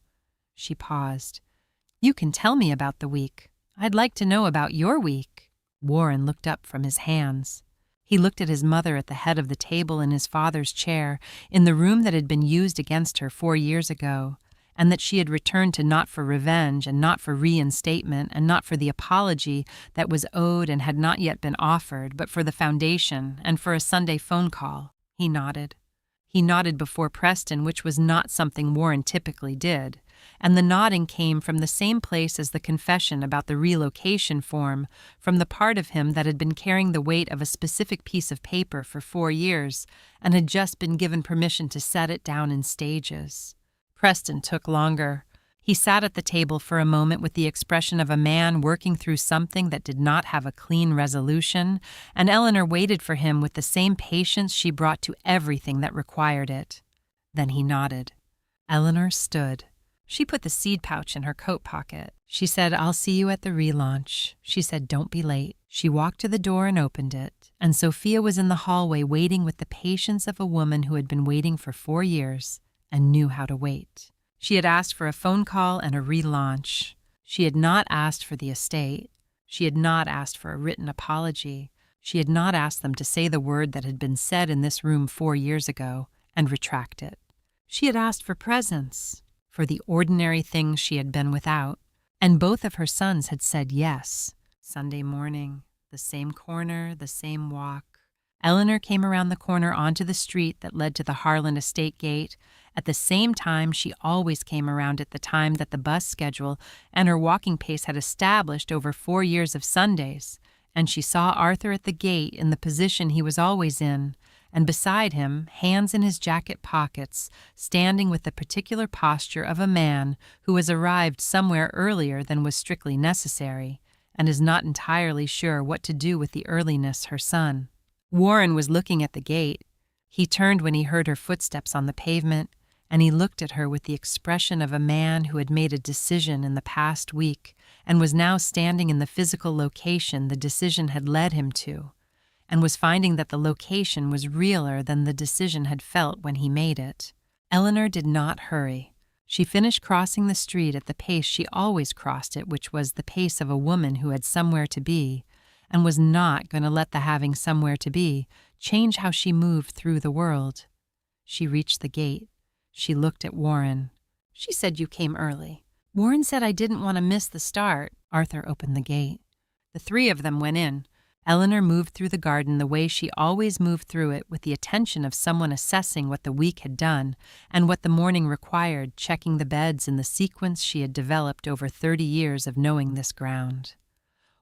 S1: She paused. "You can tell me about the week. I'd like to know about your week." Warren looked up from his hands. He looked at his mother at the head of the table in his father's chair, in the room that had been used against her 4 years ago, and that she had returned to not for revenge and not for reinstatement and not for the apology that was owed and had not yet been offered, but for the foundation and for a Sunday phone call. He nodded. He nodded before Preston, which was not something Warren typically did, and the nodding came from the same place as the confession about the relocation form, from the part of him that had been carrying the weight of a specific piece of paper for 4 years and had just been given permission to set it down in stages. Preston took longer. He sat at the table for a moment with the expression of a man working through something that did not have a clean resolution, and Eleanor waited for him with the same patience she brought to everything that required it. Then he nodded. Eleanor stood. She put the seed pouch in her coat pocket. She said, "I'll see you at the relaunch." She said, "Don't be late." She walked to the door and opened it, and Sophia was in the hallway waiting with the patience of a woman who had been waiting for 4 years and knew how to wait. She had asked for a phone call and a relaunch. She had not asked for the estate. She had not asked for a written apology. She had not asked them to say the word that had been said in this room 4 years ago and retract it. She had asked for presents, for the ordinary things she had been without, and both of her sons had said yes. Sunday morning, the same corner, the same walk. Eleanor came around the corner onto the street that led to the Harlan estate gate at the same time she always came around at the time that the bus schedule and her walking pace had established over 4 years of Sundays, and she saw Arthur at the gate in the position he was always in, and beside him, hands in his jacket pockets, standing with the particular posture of a man who has arrived somewhere earlier than was strictly necessary, and is not entirely sure what to do with the earliness her son. Warren was looking at the gate. He turned when he heard her footsteps on the pavement, and he looked at her with the expression of a man who had made a decision in the past week and was now standing in the physical location the decision had led him to, and was finding that the location was realer than the decision had felt when he made it. Eleanor did not hurry. She finished crossing the street at the pace she always crossed it, which was the pace of a woman who had somewhere to be, and was not going to let the having somewhere to be change how she moved through the world. She reached the gate. She looked at Warren. "She said you came early." "Warren said I didn't want to miss the start." Arthur opened the gate. The three of them went in. Eleanor moved through the garden the way she always moved through it, with the attention of someone assessing what the week had done and what the morning required, checking the beds in the sequence she had developed over 30 years of knowing this ground.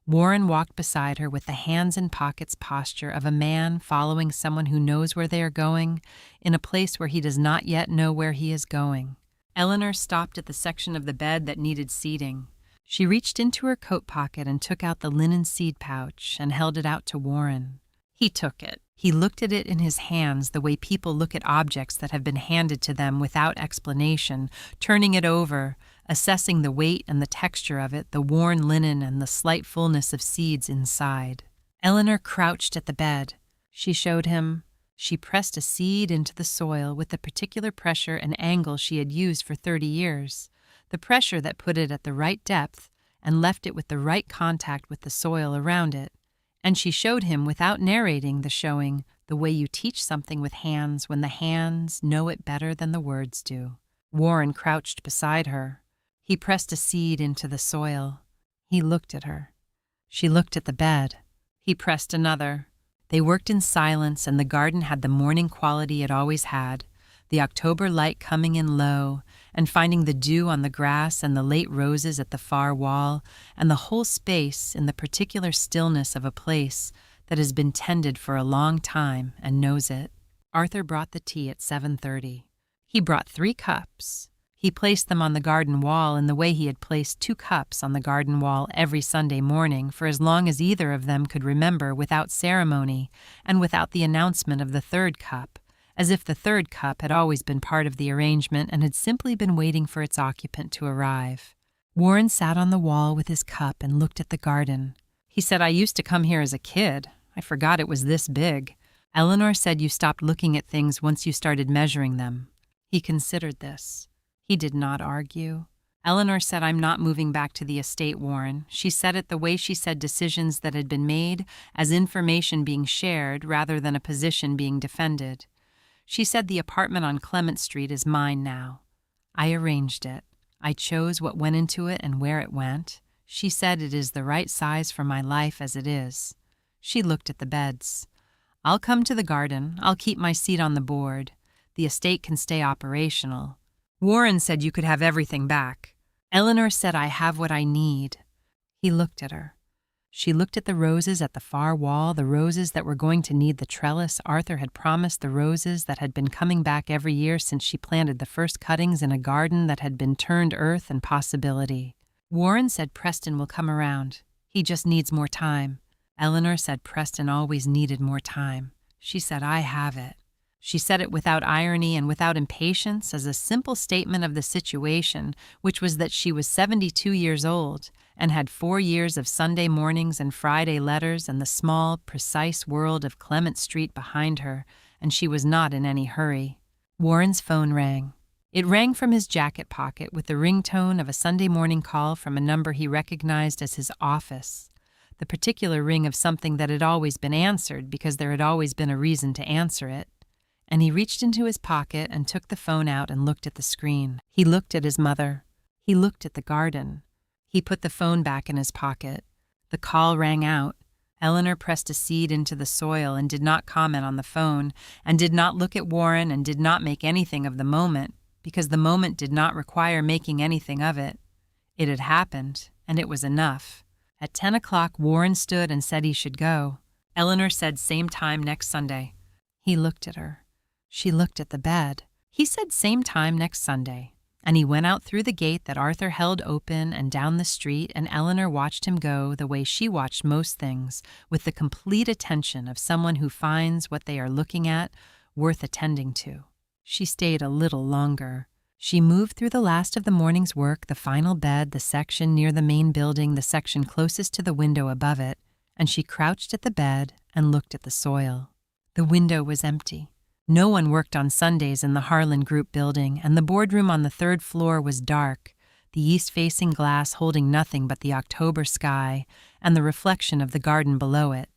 S1: Warren walked beside her with the hands in pockets posture of a man following someone who knows where they are going in a place where he does not yet know where he is going. Eleanor stopped at the section of the bed that needed seating. She reached into her coat pocket and took out the linen seed pouch and held it out to Warren. He took it. He looked at it in his hands the way people look at objects that have been handed to them without explanation, turning it over, assessing the weight and the texture of it, the worn linen and the slight fullness of seeds inside. Eleanor crouched at the bed. She showed him. She pressed a seed into the soil with the particular pressure and angle she had used for 30 years, the pressure that put it at the right depth and left it with the right contact with the soil around it. And she showed him, without narrating the showing, the way you teach something with hands when the hands know it better than the words do. Warren crouched beside her. He pressed a seed into the soil. He looked at her. She looked at the bed. He pressed another. They worked in silence, and the garden had the morning quality it always had, the October light coming in low, and finding the dew on the grass and the late roses at the far wall, and the whole space in the particular stillness of a place that has been tended for a long time and knows it. Arthur brought the tea at 7:30. He brought 3 cups. He placed them on the garden wall in the way he had placed 2 cups on the garden wall every Sunday morning for as long as either of them could remember, without ceremony and without the announcement of the 3rd cup, as if the 3rd cup had always been part of the arrangement and had simply been waiting for its occupant to arrive. Warren sat on the wall with his cup and looked at the garden. He said, "I used to come here as a kid. I forgot it was this big." Eleanor said you stopped looking at things once you started measuring them. He considered this. He did not argue. Eleanor said, "I'm not moving back to the estate, Warren." She said it the way she said decisions that had been made, as information being shared rather than a position being defended. She said, "The apartment on Clement Street is mine now. I arranged it. I chose what went into it and where it went." She said, "It is the right size for my life as it is." She looked at the beds. "I'll come to the garden. I'll keep my seat on the board. The estate can stay operational." Warren said you could have everything back. Eleanor said, "I have what I need." He looked at her. She looked at the roses at the far wall, the roses that were going to need the trellis Arthur had promised, the roses that had been coming back every year since she planted the first cuttings in a garden that had been turned earth and possibility. Warren said Preston will come around. He just needs more time. Eleanor said Preston always needed more time. She said, "I have it." She said it without irony and without impatience, as a simple statement of the situation, which was that she was 72 years old and had 4 years of Sunday mornings and Friday letters and the small, precise world of Clement Street behind her, and she was not in any hurry. Warren's phone rang. It rang from his jacket pocket with the ringtone of a Sunday morning call from a number he recognized as his office, the particular ring of something that had always been answered because there had always been a reason to answer it. And he reached into his pocket and took the phone out and looked at the screen. He looked at his mother. He looked at the garden. He put the phone back in his pocket. The call rang out. Eleanor pressed a seed into the soil and did not comment on the phone, and did not look at Warren, and did not make anything of the moment, because the moment did not require making anything of it. It had happened, and it was enough. At 10 o'clock, Warren stood and said he should go. Eleanor said same time next Sunday. He looked at her. She looked at the bed. He said same time next Sunday. And he went out through the gate that Arthur held open and down the street, and Eleanor watched him go the way she watched most things, with the complete attention of someone who finds what they are looking at worth attending to. She stayed a little longer. She moved through the last of the morning's work, the final bed, the section near the main building, the section closest to the window above it, and she crouched at the bed and looked at the soil. The window was empty. No one worked on Sundays in the Harlan Group building, and the boardroom on the third floor was dark, the east-facing glass holding nothing but the October sky and the reflection of the garden below it.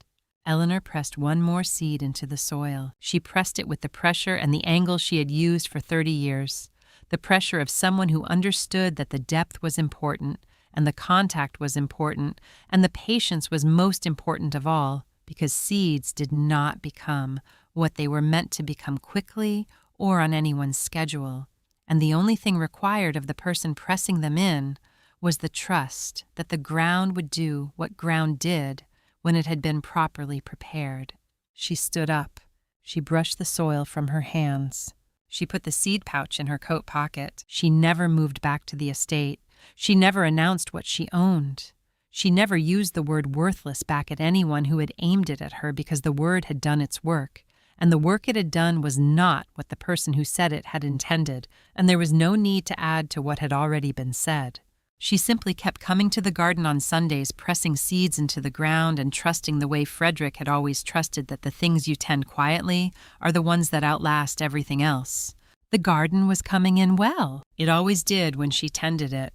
S1: Eleanor pressed one more seed into the soil. She pressed it with the pressure and the angle she had used for 30 years, the pressure of someone who understood that the depth was important, and the contact was important, and the patience was most important of all, because seeds did not become what they were meant to become quickly or on anyone's schedule, and the only thing required of the person pressing them in was the trust that the ground would do what ground did when it had been properly prepared. She stood up. She brushed the soil from her hands. She put the seed pouch in her coat pocket. She never moved back to the estate. She never announced what she owned. She never used the word worthless back at anyone who had aimed it at her, because the word had done its work, and the work it had done was not what the person who said it had intended, and there was no need to add to what had already been said. She simply kept coming to the garden on Sundays, pressing seeds into the ground and trusting the way Frederick had always trusted that the things you tend quietly are the ones that outlast everything else. The garden was coming in well. It always did when she tended it.